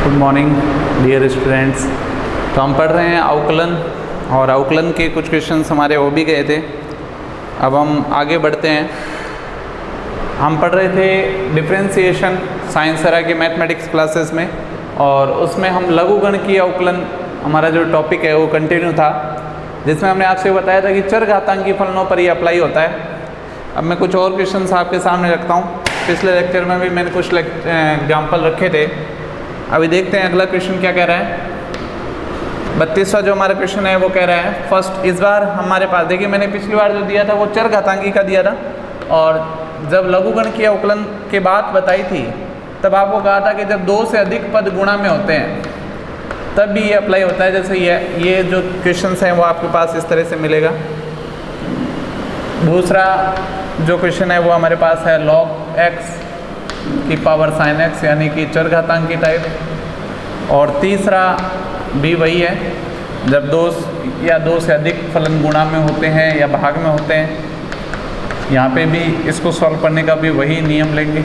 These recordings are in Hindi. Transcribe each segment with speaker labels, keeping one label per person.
Speaker 1: Good morning dear students. तो हम पढ़ रहे हैं अवकलन, और अवकलन के कुछ क्वेश्चंस हमारे हो भी गए थे। अब हम आगे बढ़ते हैं। हम पढ़ रहे थे डिफरेंशिएशन साइंस तरह के मैथमेटिक्स क्लासेस में, और उसमें हम लघुगणकीय अवकलन हमारा जो टॉपिक है वो कंटिन्यू था, जिसमें हमने आपसे बताया था कि चरघातांकी फलनों पर ये अप्लाई होता है। अब मैं कुछ और क्वेश्चंस आपके सामने रखता हूँ। पिछले लेक्चर में भी मैंने कुछ एग्जाम्पल रखे थे। अभी देखते हैं अगला क्वेश्चन क्या कह रहा है। 32वां जो हमारा क्वेश्चन है वो कह रहा है फर्स्ट, इस बार हमारे पास देखिए मैंने पिछली बार जो दिया था वो चरघातांकी का दिया था, और जब लघुगणकीय अवकलन के बात बताई थी तब आपको कहा था कि जब दो से अधिक पद गुणा में होते हैं तब भी ये अप्लाई होता है। जैसे ये जो क्वेश्चंस हैं वो आपके पास इस तरह से मिलेगा। दूसरा जो क्वेश्चन है वो हमारे पास है log x की पावर sin x, यानी कि चरघातांकी टाइप। और तीसरा भी वही है, जब दो से अधिक फलन गुणा में होते हैं या भाग में होते हैं। यहाँ पे भी इसको सॉल्व करने का भी वही नियम लेंगे,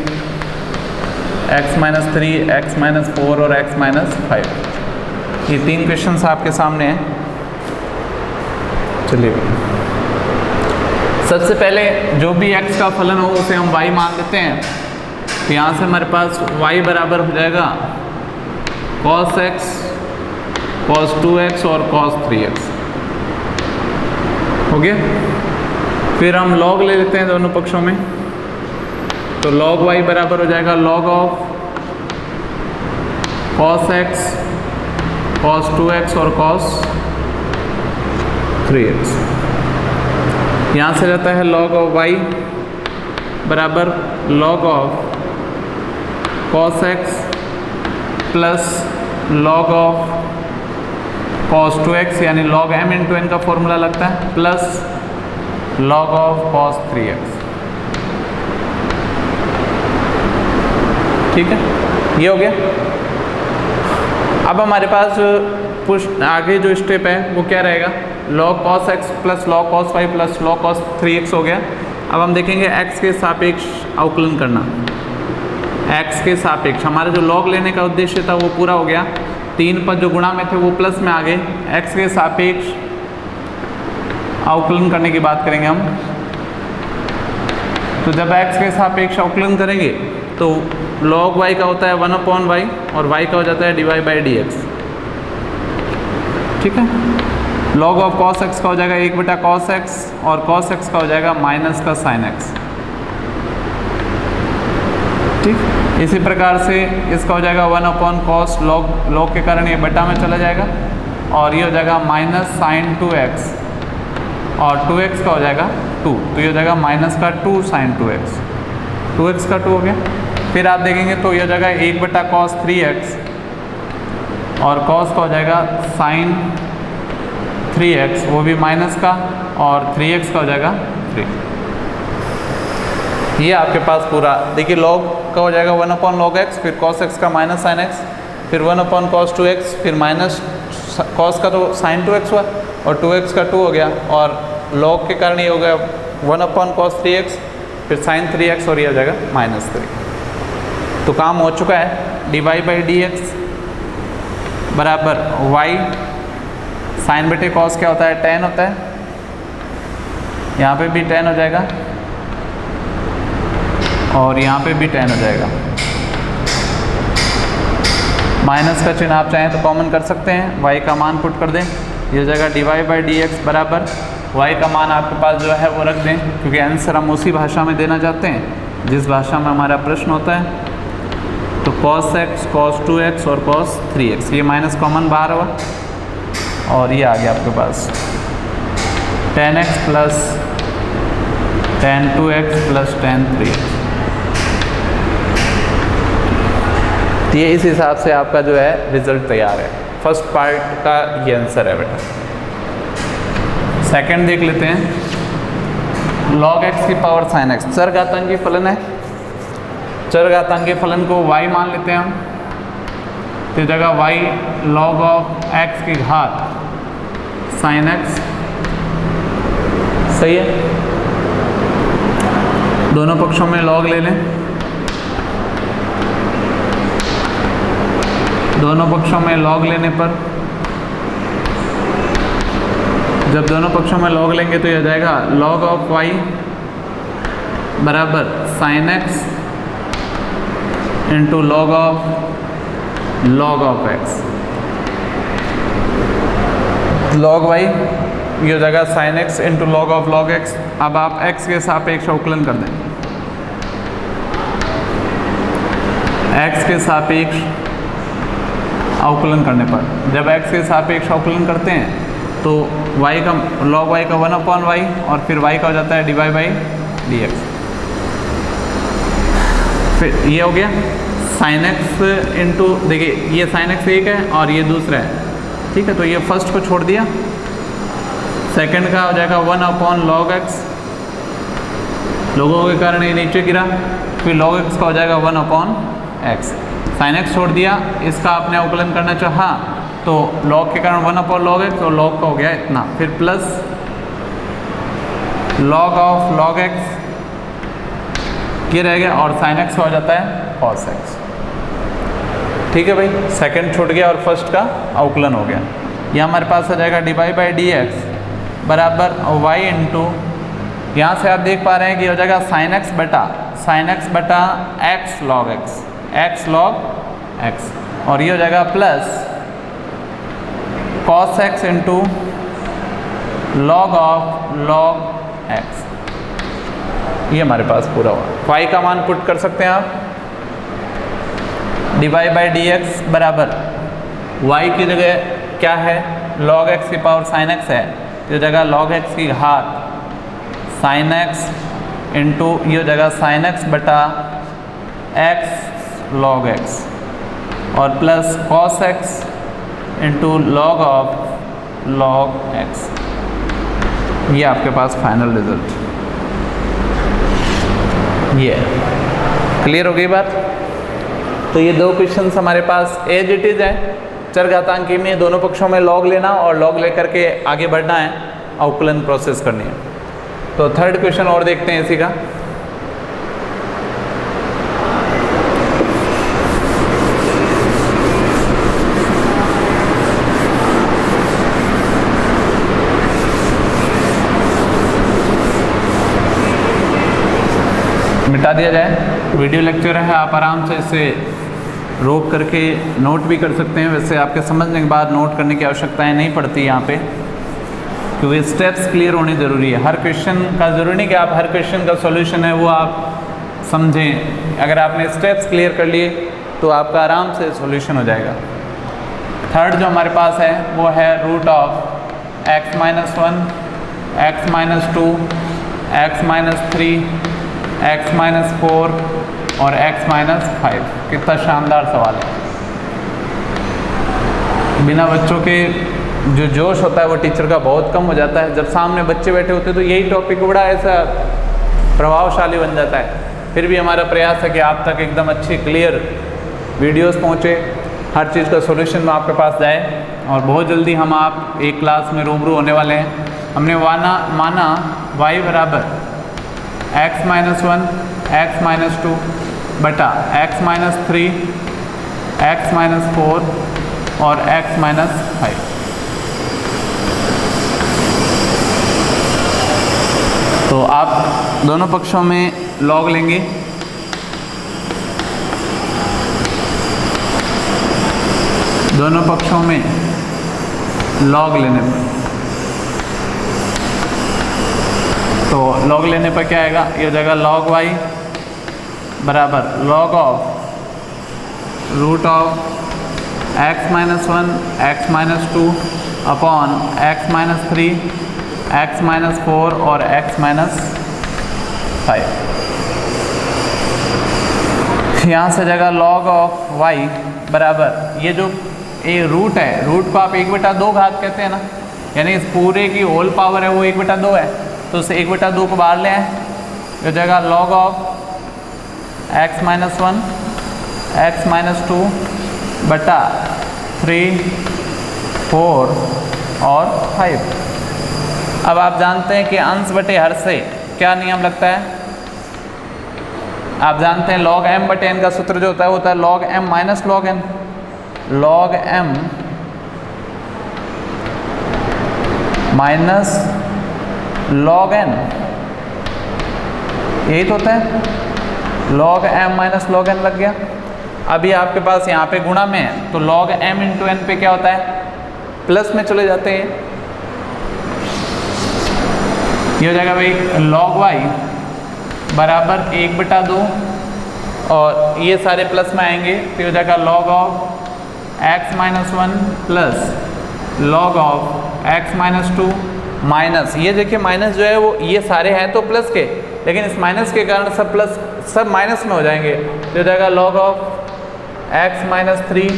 Speaker 1: x-3, x-4 और x-5। ये तीन क्वेश्चंस आपके सामने हैं। चलिए, सबसे पहले जो भी x का फलन हो उसे हम y मान लेते हैं। तो यहाँ से हमारे पास y बराबर हो जाएगा cos x, cos 2x और cos 3x। हो गया। फिर हम log ले लेते हैं दोनों पक्षों में। तो log y बराबर हो जाएगा log of cos x, cos 2x और cos 3x। यहाँ से रहता है log ऑफ y बराबर log of cos x plus log of cos 2x, यानी log m इंटू n का फॉर्मूला लगता है, plus log of cos 3x। ठीक है, ये हो गया। अब हमारे पास आगे जो स्टेप है वो क्या रहेगा, log cos x plus log cos y plus log cos 3x हो गया। अब हम देखेंगे x के सापेक्ष अवकलन करना। x के सापेक्ष हमारा जो log लेने का उद्देश्य था वो पूरा हो गया। तीन पद जो गुणा में थे वो प्लस में आ गए। x के सापेक्ष अवकलन करने की बात करेंगे हम। तो जब x के सापेक्ष अवकलन करेंगे तो log y का होता है 1/y और y का हो जाता है dy/dx। ठीक है। log ऑफ cos x का हो जाएगा 1/cos x और cos x का हो जाएगा माइनस का sin x। ठीक। इसी प्रकार से इसका हो जाएगा 1/cos log के कारण ये बटा में चला जाएगा, और ये हो जाएगा माइनस sin 2x, और 2x का हो जाएगा 2, तो ये हो जाएगा माइनस का 2 sin 2x। 2x का 2 हो गया। फिर आप देखेंगे तो ये हो जाएगा 1/cos 3x, और cos का हो जाएगा sin 3x, वो भी माइनस का, और 3x का हो जाएगा 3। ये आपके पास पूरा देखिए, log का हो जाएगा 1/log x, फिर cos x का माइनस sin x, फिर 1/cos 2x, फिर माइनस cos का तो sin 2x हुआ, और 2x का 2 हो गया, और log के कारण ये हो गया 1/cos 3x, फिर sin 3x, और ये हो जाएगा -3। तो काम हो चुका है। dy/dx बराबर y sin बटे cos क्या होता है, tan होता है। यहाँ पे भी tan हो जाएगा, और यहाँ पे भी tan हो जाएगा। माइनस का चिन्ह आप चाहें तो कॉमन कर सकते हैं, y का मान पुट कर दें, ये हो जाएगा dy/dx बराबर y का मान आपके पास जो है वो रख दें, क्योंकि आंसर हम उसी भाषा में देना चाहते हैं जिस भाषा में हमारा प्रश्न होता है। तो cos x, cos 2x और cos 3x, ये माइनस कॉमन बाहर हुआ, और ये आ गया आपके पास tan x plus tan 2x plus tan 3x। तो ये इस हिसाब से आपका जो है रिजल्ट तैयार है। फर्स्ट पार्ट का ये आंसर है बेटा। सेकंड देख लेते हैं। log x की पावर sin x चरघातांकी फलन है। चरघातांकी फलन को y मान लेते हैं हम। तो जगह y log ऑफ x की घात sin x, सही है। दोनों पक्षों में log ले लें। दोनों पक्षों में log लेने पर, जब दोनों पक्षों में log लेंगे तो यह हो जाएगा log ऑफ y बराबर sin x into log of x। log y ये हो जाएगा sin x into log x। अब आप x के सापेक्ष अवकलन कर दें, x के सापेक्ष अवकलन करने पर, जब x के सापेक्ष अवकलन करते हैं तो y का log y का 1/y और फिर y का हो जाता है dy/dx। फिर ये हो गया sin x इंटू, देखिए ये sin x एक है और ये दूसरा है, ठीक है। तो ये फर्स्ट को छोड़ दिया, सेकंड का हो जाएगा 1/log x, लोगों के कारण ये नीचे गिरा, फिर log x का हो जाएगा 1/x। sin x छोड़ दिया, इसका आपने अवकलन करना चाहा तो log के कारण 1/log x और log का हो गया इतना, फिर प्लस log x ये रह गया और sin x हो जाता है cos x। ठीक है भाई, सेकंड छूट गया और फर्स्ट का अवकलन हो गया। ये हमारे पास आ जाएगा dy/dx बराबर y इंटू, यहाँ से आप देख पा रहे हैं कि हो जाएगा sin x बटा x log x, और ये हो जाएगा plus cos x into log x। ये हमारे पास पूरा हुआ। y का मान पुट कर सकते हैं आप, dy/dx बराबर y की जगह क्या है, log x की पावर sin x है, तो जगह log x की घात sin x इंटू ये हो जाएगा sin x बटा x log x और plus cos x into log x। ये आपके पास फाइनल रिजल्ट ये क्लियर हो गई बात। तो ये दो क्वेश्चंस हमारे पास एज इट इज है, चरघातांकी में दोनों पक्षों में log लेना और log लेकर के आगे बढ़ना है, अवकलन प्रोसेस करनी है। तो थर्ड क्वेश्चन और देखते हैं इसी का। मिटा दिया जाए, वीडियो लेक्चर है, आप आराम से इसे रोक करके नोट भी कर सकते हैं। वैसे आपके समझने के बाद नोट करने की आवश्यकताएं नहीं पड़ती यहाँ पे, क्योंकि स्टेप्स क्लियर होनी ज़रूरी है। हर क्वेश्चन का ज़रूरी नहीं कि आप हर क्वेश्चन का सॉल्यूशन है वो आप समझें, अगर आपने स्टेप्स क्लियर कर लिए तो आपका आराम से सॉल्यूशन हो जाएगा। थर्ड जो हमारे पास है वो है root of x-1, x-2, x-3, x-4 और x-5। कितना शानदार सवाल है। बिना बच्चों के जो जोश होता है वो टीचर का बहुत कम हो जाता है। जब सामने बच्चे बैठे होते हैं तो यही टॉपिक बड़ा ऐसा प्रभावशाली बन जाता है। फिर भी हमारा प्रयास है कि आप तक एकदम अच्छी क्लियर वीडियोस पहुँचे, हर चीज़ का सॉल्यूशन आपके पास जाए, और बहुत जल्दी हम आप एक क्लास में रूबरू होने वाले हैं। हमने माना y बराबर x-1, x-2 बटा x-3, x-4 और x-5। तो आप दोनों पक्षों में log लेंगे, दोनों पक्षों में log लेने पर, तो log लेने पर क्या आएगा, ये हो जाएगा log y बराबर log of root of x-1, x-2 upon x-3, x-4 और x-5। यहाँ से जगह log ऑफ y बराबर ये जो ये रूट है, रूट को आप 1/2 घात कहते हैं ना, यानी इस पूरे की होल पावर है वो 1/2 है, तो उसे 1/2 को बाहर ले आए, ये जगह log ऑफ x-1, x-2 बटा 3, 4 और 5। अब आप जानते हैं कि अंश बटे हर से क्या नियम लगता है, आप जानते हैं log m बटे n का सूत्र जो होता है log m minus log n। log m minus log n, यही तो होता है, log m minus log n लग गया। अभी आपके पास यहाँ पे गुणा में है तो log m इंटू n पे क्या होता है, प्लस में चले जाते हैं। ये हो जाएगा भाई log y बराबर 1/2 और ये सारे प्लस में आएंगे तो ये हो जाएगा log of x minus 1 plus log of x minus 2 minus, ये देखिए माइनस जो है वो ये सारे हैं तो प्लस के, लेकिन इस माइनस के कारण सब प्लस सब माइनस में हो जाएंगे तो हो जाएगा log of x minus 3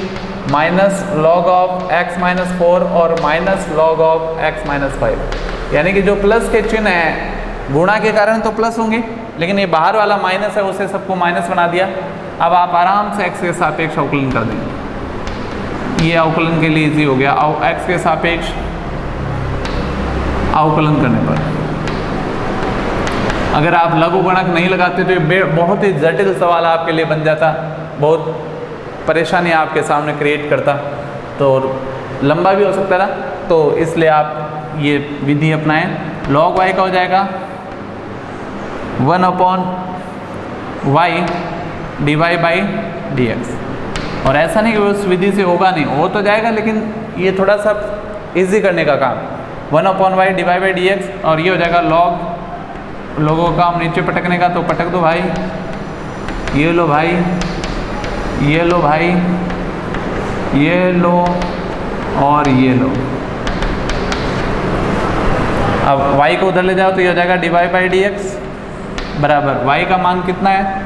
Speaker 1: minus log of x minus 4 और minus log of x minus 5। यानी कि जो प्लस के चिन्ह हैं गुणा के कारण तो प्लस होंगे, लेकिन ये बाहर वाला माइनस है उसे सबको माइनस बना दिया। अब आप आराम से x के सापेक्ष अवकलन कर देंगे, ये अवकलन के लिए इजी हो गया। x के सापेक्ष अवकलन करने पर अगर आप लघुगणक नहीं लगाते तो ये बहुत ही जटिल सवाल आपके लिए बन जाता, बहुत परेशानी आपके सामने क्रिएट करता, तो लंबा भी हो सकता था। तो इसलिए आप ये विधि अपनाएं। log y का हो जाएगा 1/y dy/dx, और ऐसा नहीं कि उस विधि से होगा नहीं, हो तो जाएगा, लेकिन ये थोड़ा सा इजी करने का काम। 1/y dy/dx और ये हो जाएगा log, लोगों का काम नीचे पटकने का तो पटक दो भाई, ये लो भाई, ये लो भाई, ये लो और ये लो। अब y को उधर ले जाओ तो ये हो जाएगा dy/dx बराबर y का मान कितना है,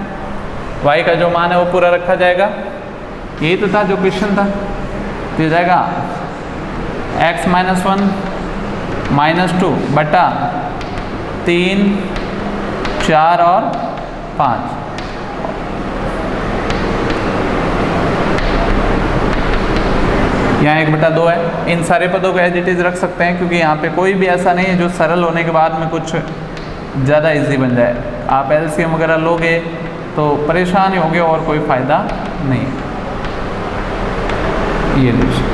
Speaker 1: y का जो मान है वो पूरा रखा जाएगा, यही तो था जो क्वेश्चन था। तो ये जाएगा x माइनस 1 माइनस 2 बटा 3 4 और 5। यहाँ 1/2 है। इन सारे पदों को एज इट इज़ रख सकते हैं क्योंकि यहाँ पे कोई भी ऐसा नहीं है जो सरल होने के बाद में कुछ ज़्यादा इजी बन जाए। आप एलसीएम वगैरह लोगे तो परेशान ही होगे और कोई फ़ायदा नहीं है। ये लीजिए,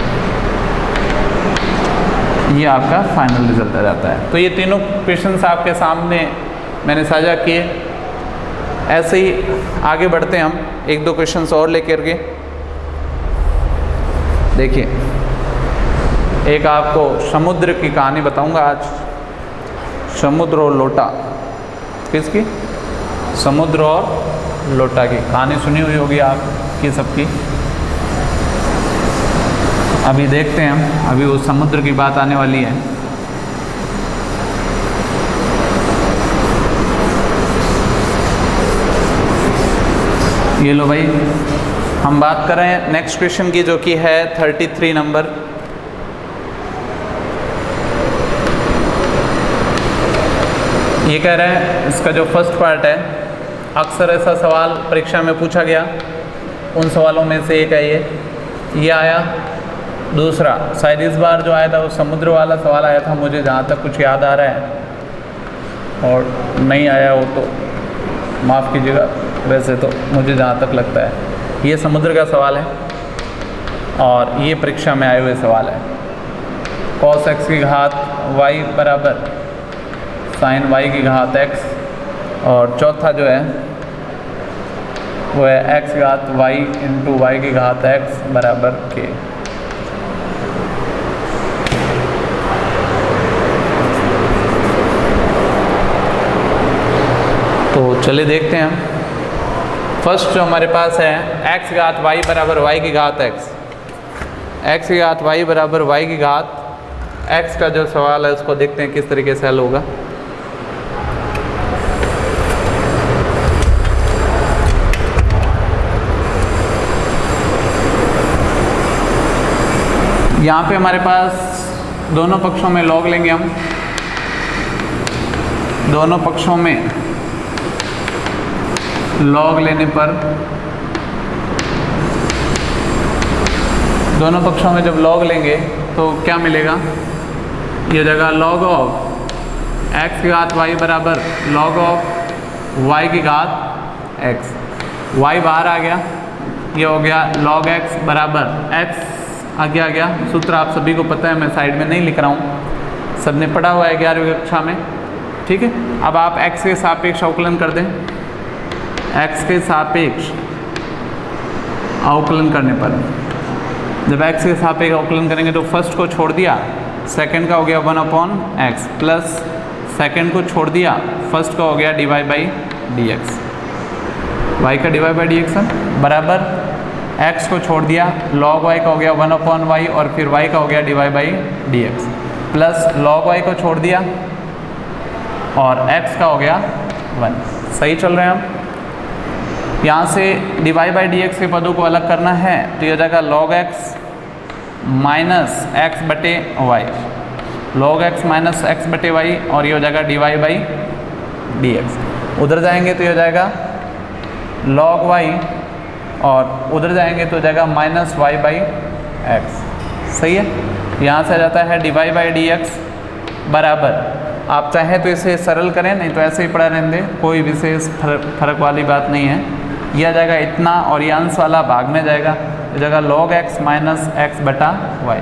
Speaker 1: ये आपका फाइनल रिजल्ट आ जाता है। तो ये तीनों क्वेश्चंस आपके सामने मैंने साझा किए। ऐसे ही आगे बढ़ते हैं हम, 1-2 क्वेश्चंस और लेकर के। देखिए, एक आपको समुद्र की कहानी बताऊंगा आज, समुद्र और लोटा। किसकी? समुद्र और लोटा की कहानी सुनी हुई होगी आपकी सबकी। अभी देखते हैं हम, अभी वो समुद्र की बात आने वाली है। ये लो भाई, हम बात कर रहे हैं नेक्स्ट क्वेश्चन की जो कि है 33 नंबर। ये कह रहे हैं, इसका जो फर्स्ट पार्ट है, अक्सर ऐसा सवाल परीक्षा में पूछा गया, उन सवालों में से एक है ये आया। दूसरा शायद इस बार जो आया था वो समुद्र वाला सवाल आया था, मुझे जहाँ तक कुछ याद आ रहा है, और नहीं आया हो तो माफ़ कीजिएगा, वैसे तो मुझे जहाँ तक लगता है ये समुद्र का सवाल है और ये परीक्षा में आए हुए सवाल है। cos x की घात y बराबर sin y की घात x, और चौथा जो है वो है x घात y इंटू y की घात x बराबर k। तो चलिए देखते हैं हम। फर्स्ट जो हमारे पास है x घात y बराबर y की घात x, x की घात y बराबर y की घात x का जो सवाल है उसको देखते हैं किस तरीके से हल होगा। यहाँ पे हमारे पास दोनों पक्षों में log लेंगे हम, दोनों पक्षों में log लेने पर, दोनों पक्षों में जब log लेंगे तो क्या मिलेगा, ये हो जाएगा log ऑफ x की घात y बराबर log ऑफ y की घात x। y बाहर आ गया ये हो गया log x बराबर x आगे आ गया। सूत्र आप सभी को पता है, मैं साइड में नहीं लिख रहा हूँ, सबने पढ़ा हुआ है 11वीं कक्षा में, ठीक है। अब आप x के सापेक्ष अवकलन कर दें। x के सापेक्ष अवकलन करने पर, जब x के सापेक्ष अवकलन करेंगे तो फर्स्ट को छोड़ दिया, सेकंड का हो गया 1/x प्लस सेकंड को छोड़ दिया, फर्स्ट का हो गया dy by d x, y का dy बाई डी एक्स बराबर x को छोड़ दिया, log y का हो गया 1/y और फिर y का हो गया dy by d x plus log y को छोड़ दिया और x का हो गया 1। सही चल रहे हैं हम। यहाँ से dy बाई डी एक्स के पदों को अलग करना है तो ये हो जाएगा log x माइनस एक्स बटे वाई, log x माइनस एक्स बटे वाई और ये हो जाएगा dy बाई डी एक्स। उधर जाएंगे तो ये हो जाएगा log y और उधर जाएंगे तो हो जाएगा माइनस वाई बाई एक्स। सही है। यहाँ से आ जाता है dy बाई डी एक्स बराबर, आप चाहें तो इसे सरल करें, नहीं तो ऐसे ही पड़ा रहने दें, कोई विशेष फर्क वाली बात नहीं है। यह आ जाएगा इतना और ये अंश वाला भाग में जाएगा, इस जगह log x माइनस एक्स बटा वाई।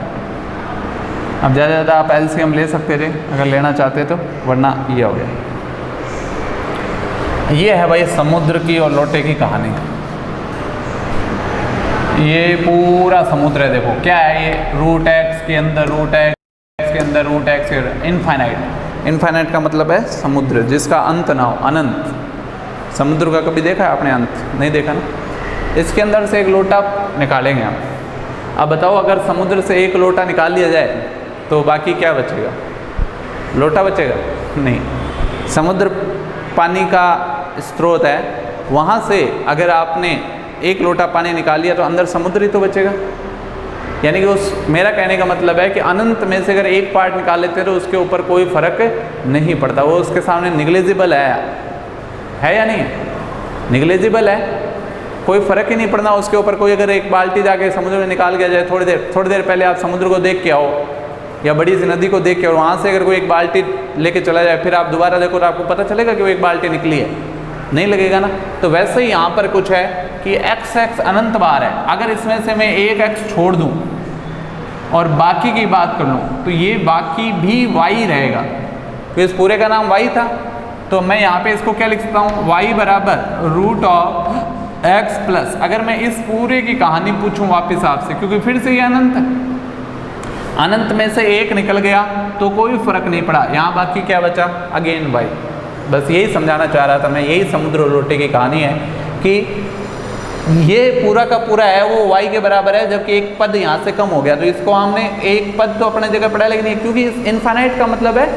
Speaker 1: अब ज़्यादा ज़्यादा आप एलसीएम ले सकते थे अगर लेना चाहते तो, वरना ये हो गया। ये है भाई समुद्र की और लोटे की कहानी। ये पूरा समुद्र है, देखो क्या है ये, रूट एक्स के अंदर रूट एक्स के अंदर रूट एक्स, इनफाइनाइट। इनफाइनाइट का मतलब है समुद्र जिसका अंत ना हो, अनंत। समुद्र का कभी देखा है आपने अंत? नहीं देखा ना। इसके अंदर से एक लोटा निकालेंगे हम। अब बताओ अगर समुद्र से एक लोटा निकाल लिया जाए तो बाकी क्या बचेगा? लोटा बचेगा? नहीं। समुद्र पानी का स्रोत है, वहाँ से अगर आपने एक लोटा पानी निकाल लिया तो अंदर समुद्र ही तो बचेगा। यानी कि उस, मेरा कहने का मतलब है कि अनंत में से अगर एक पार्ट निकाल लेते हैं तो उसके ऊपर कोई फर्क नहीं पड़ता, वो उसके सामने निग्लेजिबल है या नहीं है? निग्लेजिबल है, कोई फ़र्क ही नहीं पड़ना उसके ऊपर। कोई अगर एक बाल्टी जाके समुद्र में निकाल के जाए, थोड़ी देर पहले आप समुद्र को देख के आओ या बड़ी सी नदी को देख के, और वहाँ से अगर कोई एक बाल्टी लेके चला जाए, फिर आप दोबारा देखो तो आपको पता चलेगा कि वो एक बाल्टी निकली है? नहीं लगेगा ना। तो वैसे ही यहाँ पर कुछ है कि x अनंत बार है, अगर इसमें से मैं एक x छोड़ दूँ और बाकी की बात कर लूँ तो ये बाकी भी y रहेगा। तो इस पूरे का नाम y था, तो मैं यहाँ पे इसको क्या लिख सकता हूँ, y बराबर रूट ऑफ x प्लस, अगर मैं इस पूरे की कहानी पूछूं वापस आपसे, क्योंकि फिर से ये अनंत है, अनंत में से एक निकल गया तो कोई फर्क नहीं पड़ा, यहाँ बाकी क्या बचा, अगेन y। बस यही समझाना चाह रहा था मैं, यही समुद्र और लोटे की कहानी है कि ये पूरा का पूरा है वो y के बराबर है, जबकि एक पद यहाँ से कम हो गया। तो इसको हमने एक पद तो अपने जगह पढ़ा, लेकिन क्योंकि इनफाइनाइट का मतलब है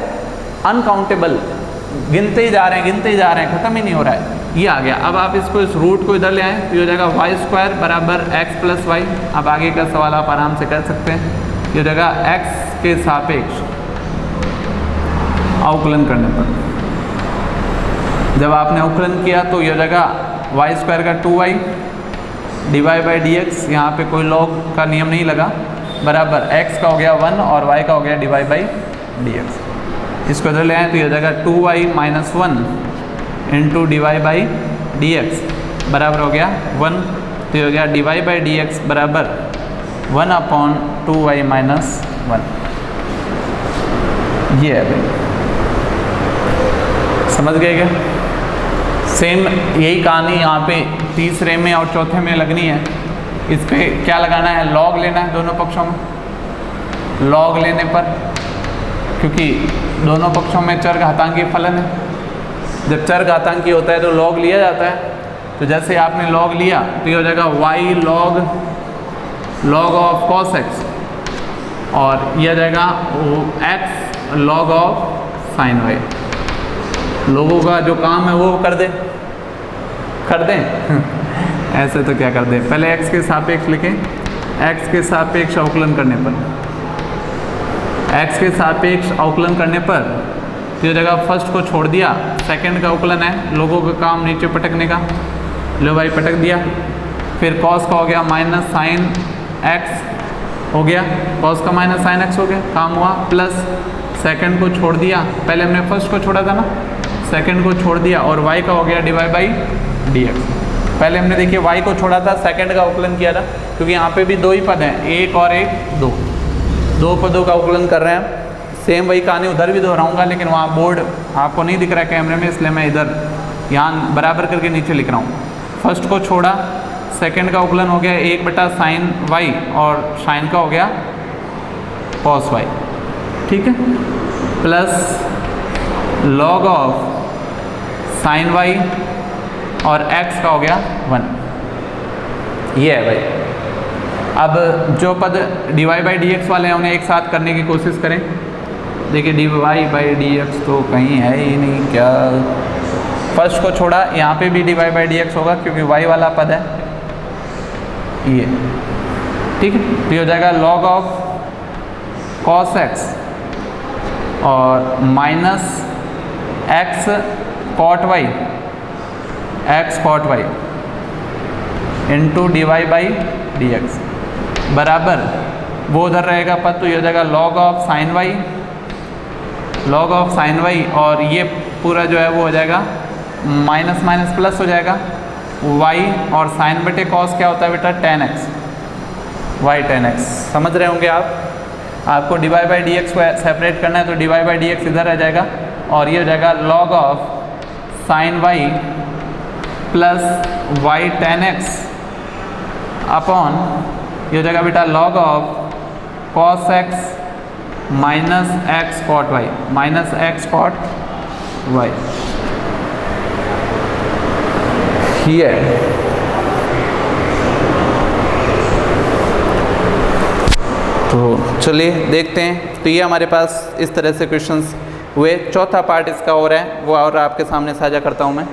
Speaker 1: अनकाउंटेबल, गिनते ही जा रहे हैं, ख़त्म ही नहीं हो रहा है। ये आ गया। अब आप इसको, इस रूट को इधर ले आएँ तो ये हो जाएगा y² बराबर x प्लस वाई। अब आगे का सवाल आप आराम से कर सकते हैं। ये हो जाएगा x के सापेक्ष अवकलन करने पर, जब आपने अवकलन किया तो ये हो जाएगा y² का 2y dy by d x, यहाँ पर कोई लॉग का नियम नहीं लगा, बराबर x का हो गया 1 और y का हो गया dy बाई डी एक्स। इसको इधर ले आए तो ये हो जाएगा 2y minus 1 into D by d x बराबर हो गया 1। तो ये हो गया dy बाई डी एक्स बराबर 1/2y माइनस 1। ये है भाई, समझ गए क्या? सेम यही कहानी यहाँ पे तीसरे में और चौथे में लगनी है। इस पे क्या लगाना है, लॉग लेना है दोनों पक्षों में। लॉग लेने पर, क्योंकि दोनों पक्षों में चर घातांकीय फलन है, जब चर घातांकीय होता है तो लॉग लिया जाता है। तो जैसे आपने लॉग लिया तो ये हो जाएगा y log of cos x, और यह जाएगा x log of sine y। लोगों का जो काम है वो कर दें ऐसे तो क्या कर दें, पहले x के सापेक्ष लिखें। x के सापेक्ष अवकलन करने पर, x के सापेक्ष अवकलन करने पर तो ये जगह फर्स्ट को छोड़ दिया, सेकंड का अवकलन है, लोगों का काम नीचे पटकने का, लो भाई पटक दिया। फिर cos का हो गया माइनस साइन x हो गया, cos का माइनस साइन x हो गया, काम हुआ। प्लस सेकंड को छोड़ दिया, पहले हमने फर्स्ट को छोड़ा था ना, सेकंड को छोड़ दिया और y का हो गया dy बाई डी एक्स। पहले हमने देखिए y को छोड़ा था, सेकंड का अवकलन किया था, क्योंकि यहाँ पे भी दो ही पद हैं, एक और एक, दो पदों का अवकलन कर रहे हैं। सेम वही कहानी उधर भी दोहराऊंगा, लेकिन वहाँ बोर्ड आपको नहीं दिख रहा है कैमरे में, इसलिए मैं इधर यहाँ बराबर करके नीचे लिख रहा हूँ। फर्स्ट को छोड़ा, सेकंड का अवकलन हो गया 1/sin y और साइन का हो गया cos y, ठीक है, plus log of sin y और x का हो गया 1। ये है भाई। अब जो पद dy/dx वाले हैं उन्हें एक साथ करने की कोशिश करें। देखिए dy/dx तो कहीं है ही नहीं क्या। फर्स्ट को छोड़ा, यहाँ पे भी dy/dx होगा क्योंकि y वाला पद है ये, ठीक है। तो ये हो जाएगा log ऑफ cos x और minus x cot y into dy/dx बराबर वो उधर रहेगा पद, तो ये हो जाएगा log ऑफ sin y और ये पूरा जो है वो हो जाएगा माइनस माइनस प्लस हो जाएगा y, और साइन बटे कॉस क्या होता है बेटा, tan x, y tan x। समझ रहे होंगे आप। आपको dy/dx को सेपरेट करना है तो dy/dx इधर आ जाएगा और ये हो जाएगा log of sin y plus y tan x upon ये हो जाएगा बेटा log of cos x minus x cot y minus x cot y। ये तो चलिए देखते हैं। तो ये हमारे पास इस तरह से क्वेश्चंस हुए। चौथा पार्ट इसका हो रहा है, वो और आपके सामने साझा करता हूँ मैं।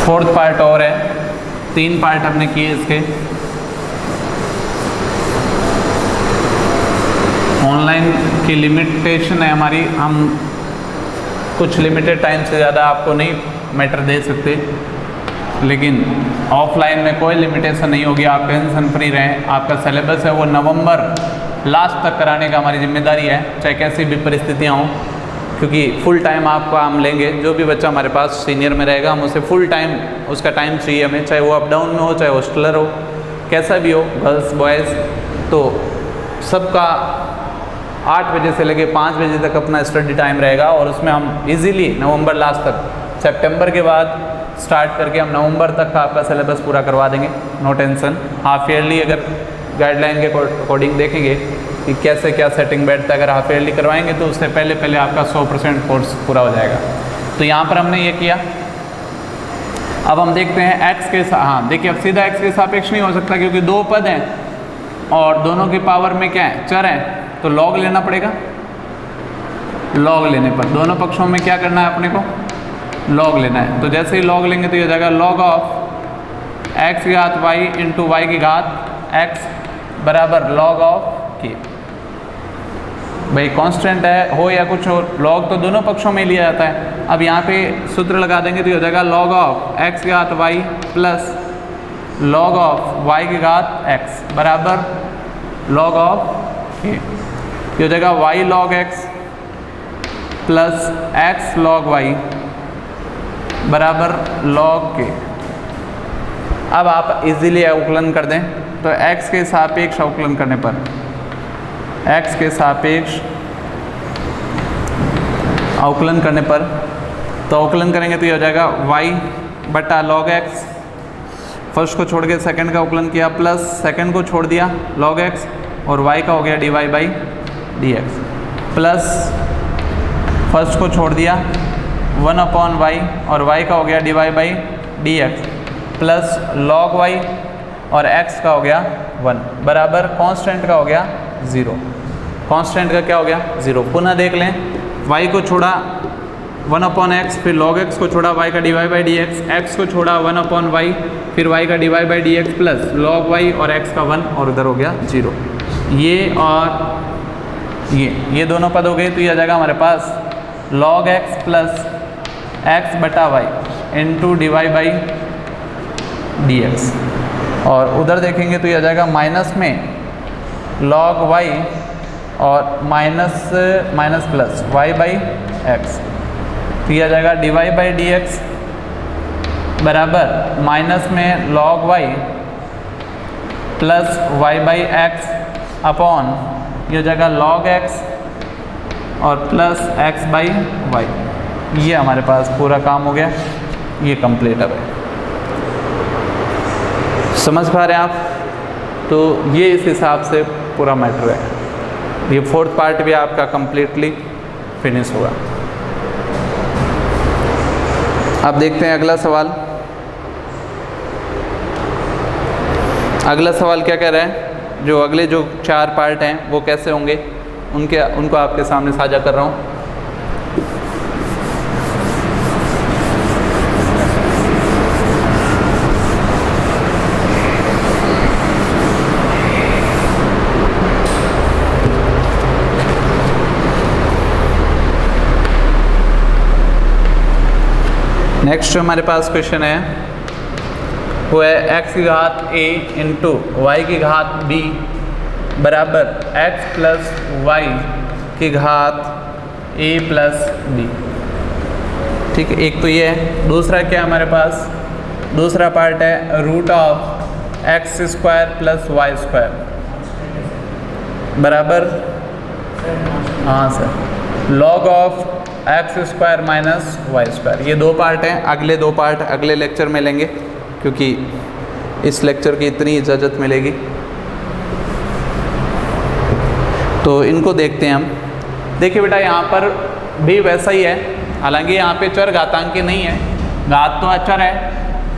Speaker 1: फोर्थ पार्ट और है, 3 पार्ट हमने किए इसके। ऑनलाइन की लिमिटेशन है हमारी, हम कुछ लिमिटेड टाइम से ज़्यादा आपको नहीं मैटर दे सकते, लेकिन ऑफलाइन में कोई लिमिटेशन नहीं होगी। आप टेंशन फ्री रहें। आपका सिलेबस है वो नवंबर लास्ट तक कराने का हमारी जिम्मेदारी है, चाहे कैसी भी परिस्थितियाँ हों, क्योंकि फुल टाइम आपका हम लेंगे। जो भी बच्चा हमारे पास सीनियर में रहेगा हम उसे फुल टाइम उसका टाइम चाहिए हमें, चाहे वो अप डाउन में हो, चाहे हॉस्टलर हो, कैसा भी हो, गर्ल्स बॉयज़। तो सबका 8 बजे से लेके 5 बजे तक अपना स्टडी टाइम रहेगा और उसमें हम इजीली नवंबर लास्ट तक, सितंबर के बाद स्टार्ट करके हम नवंबर तक का आपका सिलेबस पूरा करवा देंगे, नो टेंशन। हाफ ईयरली अगर गाइडलाइन के अकॉर्डिंग देखेंगे कि कैसे क्या सेटिंग बैठता है, अगर हाफ ईयरली करवाएंगे तो उससे पहले आपका 100% कोर्स पूरा हो जाएगा। तो यहाँ पर हमने ये किया। अब हम देखते हैं x के साथ, हाँ देखिए अब सीधा x के सापेक्ष नहीं हो सकता क्योंकि 2 पद हैं और दोनों की पावर में क्या है, चर है, तो log लेना पड़ेगा। log लेने पर दोनों पक्षों में क्या करना है अपने को, log लेना है। तो जैसे ही log लेंगे तो ये हो जाएगा log ऑफ x की घात y इंटू y की घात x बराबर log ऑफ k। भाई कांस्टेंट है हो या कुछ हो, log तो दोनों पक्षों में लिया जाता है। अब यहाँ पे सूत्र लगा देंगे तो ये हो जाएगा log ऑफ x की घात y plus log of y की घात x बराबर log ऑफ k। ये हो जाएगा y log x plus x log y बराबर log k। अब आप इजीली अवकलन कर दें तो x के सापेक्ष अवकलन करने पर, x के सापेक्ष अवकलन करने पर, तो अवकलन करेंगे तो ये हो जाएगा y बटा log x, फर्स्ट को छोड़ के सेकंड का अवकलन किया, प्लस सेकंड को छोड़ दिया log x और y का हो गया dy/dx, प्लस फर्स्ट को छोड़ दिया 1/y और y का हो गया dy/dx, प्लस log y और x का हो गया 1 बराबर कांस्टेंट का हो गया 0। कांस्टेंट का क्या हो गया 0। पुनः देख लें, y को छोड़ा 1/x, फिर log x को छोड़ा y का dy/dx, x को छोड़ा 1/y, फिर y का dy/dx प्लस log y और x का 1 और उधर हो गया 0। ये और ये दोनों पद हो गए तो ये आ जाएगा हमारे पास log x प्लस एक्स बटा y into d y by d x. और उधर देखेंगे तो ये आ जाएगा माइनस में लॉग वाई और minus minus plus y by x, तो ये आ जाएगा d y by d x बराबर माइनस में log y plus y by x upon ये जगह लॉग एक्स और प्लस एक्स बाई वाई। ये हमारे पास पूरा काम हो गया, ये कंप्लीट अब है। समझ पा रहे हैं आप? तो ये इस हिसाब से पूरा मैटर है। ये फोर्थ पार्ट भी आपका कंप्लीटली फिनिश होगा। अब देखते हैं अगला सवाल। अगला सवाल क्या कह रहा है, जो अगले जो 4 पार्ट हैं वो कैसे होंगे उनको आपके सामने साझा कर रहा हूँ। नेक्स्ट जो हमारे पास क्वेश्चन है वो है x की घात a इंटू वाई की घात b बराबर x प्लस वाई की घात a प्लस b। ठीक है, एक तो ये है। दूसरा क्या है हमारे पास, दूसरा पार्ट है root of x square plus y square बराबर, हाँ sir, log of x square minus y square. ये 2 पार्ट हैं। अगले 2 पार्ट अगले लेक्चर में लेंगे, क्योंकि इस लेक्चर की इतनी इजाज़त मिलेगी। तो इनको देखते हैं हम। देखिए बेटा, यहाँ पर भी वैसा ही है, हालांकि यहाँ पे चर घातांकी नहीं है, घात तो अचर है।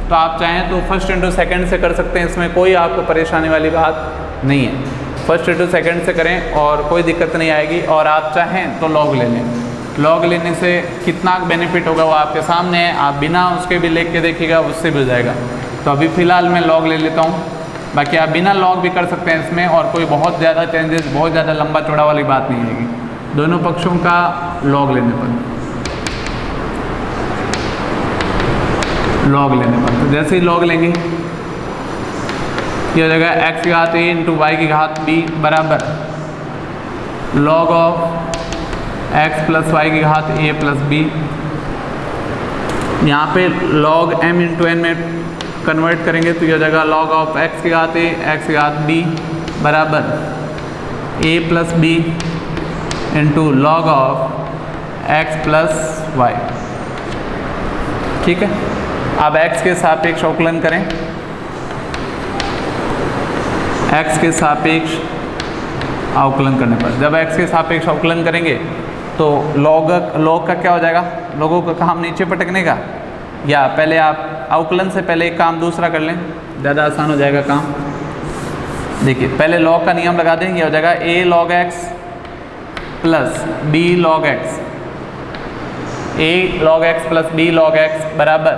Speaker 1: तो आप चाहें तो फर्स्ट इंटू सेकेंड से कर सकते हैं, इसमें कोई आपको परेशानी वाली बात नहीं है। फर्स्ट इंटू सेकेंड से करें और कोई दिक्कत नहीं आएगी। और आप चाहें तो लॉग ले लें। लॉग लेने से कितना बेनिफिट होगा वो आपके सामने है, आप बिना उसके भी लिख के देखिएगा, उससे भी हो जाएगा। तो अभी फ़िलहाल मैं लॉग ले लेता हूँ, बाकी आप बिना लॉग भी कर सकते हैं इसमें, और कोई बहुत ज़्यादा चेंजेस, बहुत ज़्यादा लंबा चौड़ा वाली बात नहीं आएगी दोनों पक्षों का लॉग लेने पर। लॉग लेने पर तो जैसे ही लॉग लेंगे, यह हो जाएगा एक्स की घात a इंटू वाई की घात b बराबर log of x plus y की घात a प्लस b। यहाँ पे log m इंटू n में कन्वर्ट करेंगे तो यह हो जाएगा log ऑफ x की घात a x की घात b बराबर a plus b into log of x plus y. ठीक है, अब x के सापेक्ष अवकलन करें। x के सापेक्ष अवकलन करने पर, जब x के सापेक्ष अवकलन करेंगे तो लॉग का क्या हो जाएगा, लोगों का काम नीचे पटकने का। या पहले आप अवकलन से पहले एक काम दूसरा कर लें, ज़्यादा आसान हो जाएगा काम। देखिए, पहले लॉग का नियम लगा देंगे, हो जाएगा a log x plus b log x, a log x plus b log x बराबर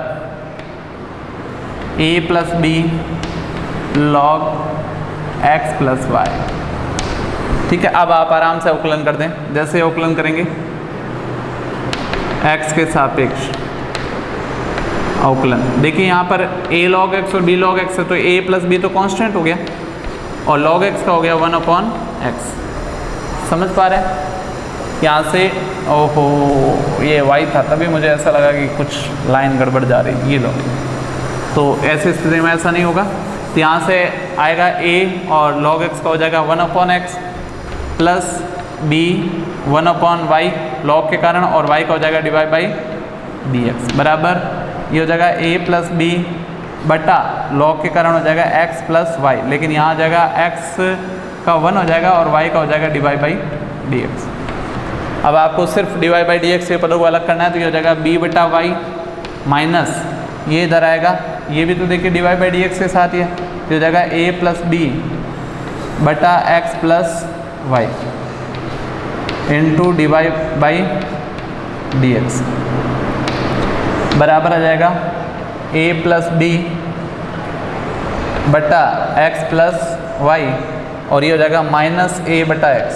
Speaker 1: a plus b log x plus y। ठीक है, अब आप आराम से अवकलन कर दें। जैसे अवकलन करेंगे x के सापेक्ष अवकलन, देखिए यहाँ पर a log x और b log x है, तो a प्लस b तो कांस्टेंट हो गया और log x का हो गया 1/x। समझ पा रहे हैं? यहाँ से ओहो ये y था, तभी मुझे ऐसा लगा कि कुछ लाइन गड़बड़ जा रही। ये लो, तो ऐसी स्थिति में ऐसा नहीं होगा। तो यहाँ से आएगा a और log x का हो जाएगा 1/x plus b 1/y log के कारण, और y का हो जाएगा डिवाइड बाई dx बराबर ये हो जाएगा a प्लस b बटा log के कारण हो जाएगा x प्लस y, लेकिन यहाँ आ जाएगा x का 1 हो जाएगा और y का हो जाएगा डिवाइड बाई dx। अब आपको सिर्फ डिवाइड बाई dx के पदों को अलग करना है, तो ये हो जाएगा b बटा y माइनस ये इधर आएगा, ये भी तो देखिए डिवाइड बाई dx के साथ ही है, तो हो जाएगा a प्लस b बटा x plus y into divide by dx बराबर आ जाएगा a प्लस b बटा x प्लस y, और ये हो जाएगा माइनस a बटा x।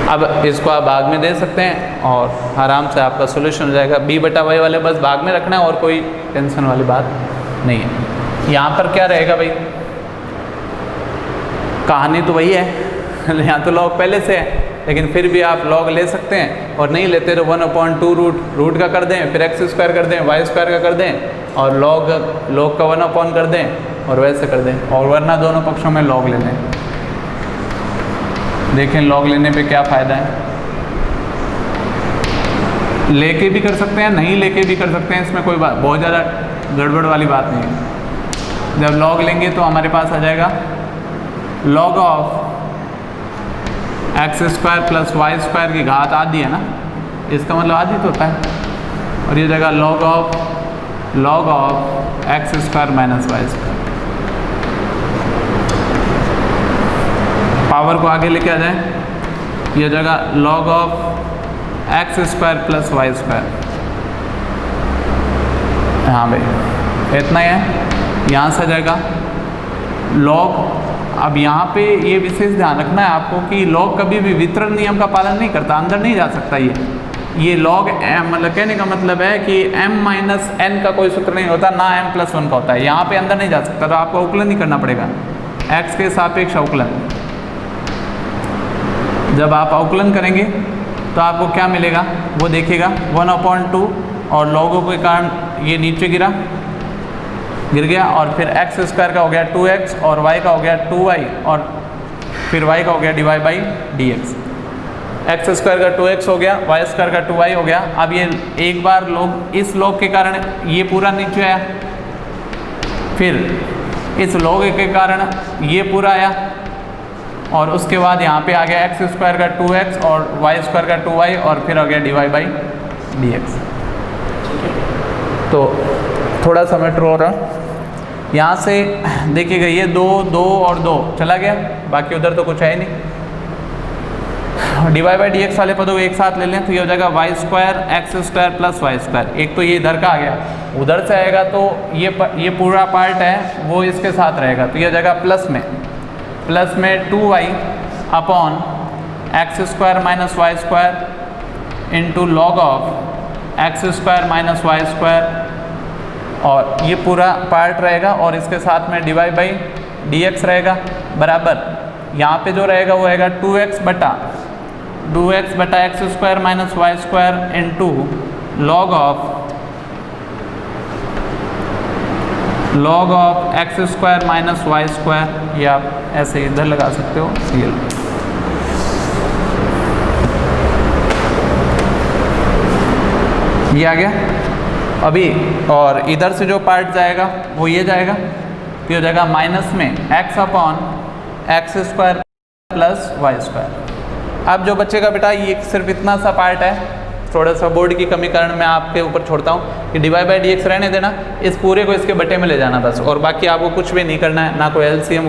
Speaker 1: अब इसको आप भाग में दे सकते हैं और आराम से आपका सोल्यूशन हो जाएगा। b बटा वाई वाले बस भाग में रखना है और कोई टेंशन वाली बात नहीं है। यहाँ पर क्या रहेगा भाई, कहानी तो वही है, यहाँ तो लॉग पहले से है, लेकिन फिर भी आप लॉग ले सकते हैं और नहीं लेते तो 1/2 रूट का कर दें, फिर x स्क्वायर कर दें, y स्क्वायर का कर दें और लॉग का 1 कर दें और वैसे कर दें, और वरना दोनों पक्षों में लॉग ले लें। देखें लॉग लेने पे क्या फ़ायदा है, लेके भी कर सकते हैं, नहीं लेके भी कर सकते हैं, इसमें कोई बात बहुत ज़्यादा गड़बड़ वाली बात नहीं है। जब लॉग लेंगे तो हमारे पास आ जाएगा log of x square plus y square की घात आधी है ना, इसका मतलब आधी तो होता है, और ये जगह log of x square minus y square. Power को आगे लेके आ जाए, ये जगह log of x square plus y square. हाँ भाई इतना ही है, यहाँ से आ जाएगा लॉग। अब यहाँ पे ये विशेष ध्यान रखना है आपको कि लॉग कभी भी वितरण नियम का पालन नहीं करता, अंदर नहीं जा सकता। ये लॉग m, मतलब कहने का मतलब है कि m माइनस n का कोई सूत्र नहीं होता, ना m प्लस 1 का होता है, यहाँ पे अंदर नहीं जा सकता। तो आपको अवकलन ही करना पड़ेगा, x के सापेक्ष अवकलन। जब आप अवकलन करेंगे तो आपको क्या मिलेगा वो देखिएगा, 1/2 और लॉगों के कारण ये नीचे गिर गया, और फिर x स्क्वायर का हो गया 2x और y का हो गया 2y और फिर y का हो गया dy by dx। x square का 2x हो गया, y स्क्वायर का 2y हो गया। अब ये एक बार लॉग, इस लॉग के कारण ये पूरा नीचे आया, फिर इस लॉग के कारण ये पूरा आया, और उसके बाद यहाँ पे आ गया x स्क्वायर का 2x और y स्क्वायर का 2y और फिर आ गया dy बाई dx। तो थोड़ा सा मैटर हो रहा, यहाँ से देखिएगा ये 2 और 2 चला गया, बाकी उधर तो कुछ है ही नहीं। dy बाई dx वाले पदों को एक साथ ले लें तो ये हो जाएगा y square x square plus y square. एक तो ये इधर का आ गया, उधर से आएगा तो ये पूरा पार्ट है वो इसके साथ रहेगा, तो ये हो जाएगा प्लस में 2y upon x square minus y square into log of x square minus y square, और ये पूरा पार्ट रहेगा और इसके साथ में dy बाई dx रहेगा बराबर, यहाँ पे जो रहेगा वो रहेगा 2x बटा x square minus y square into log of x square minus y square. ये आप ऐसे इधर लगा सकते हो CL। ये आ गया अभी, और इधर से जो पार्ट जाएगा वो ये जाएगा, ये हो जाएगा माइनस में x upon x square plus y square. अब जो बचेगा बेटा ये सिर्फ इतना सा पार्ट है, थोड़ा सा बोर्ड की कमी कारण मैं आपके ऊपर छोड़ता हूँ कि dy बाई dx रहने देना, इस पूरे को इसके बटे में ले जाना बस, और बाकी आपको कुछ भी नहीं करना है, ना कोई LCM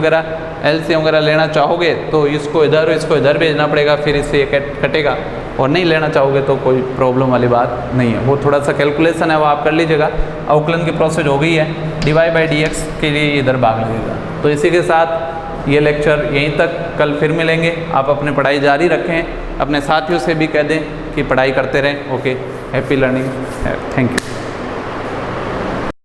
Speaker 1: वगैरह लेना चाहोगे तो इसको इधर भेजना पड़ेगा, फिर इससे ये कटेगा, और नहीं लेना चाहोगे तो कोई प्रॉब्लम वाली बात नहीं है। वो थोड़ा सा कैलकुलेशन है वो आप कर लीजिएगा। अवकलन की प्रोसेस हो गई है, dy बाई dx के लिए इधर भाग लगेगा। तो इसी के साथ ये लेक्चर यहीं तक, कल फिर मिलेंगे। आप अपनी पढ़ाई जारी रखें, अपने साथियों से भी कह दें कि पढ़ाई करते रहें। Okay, happy learning, thank you.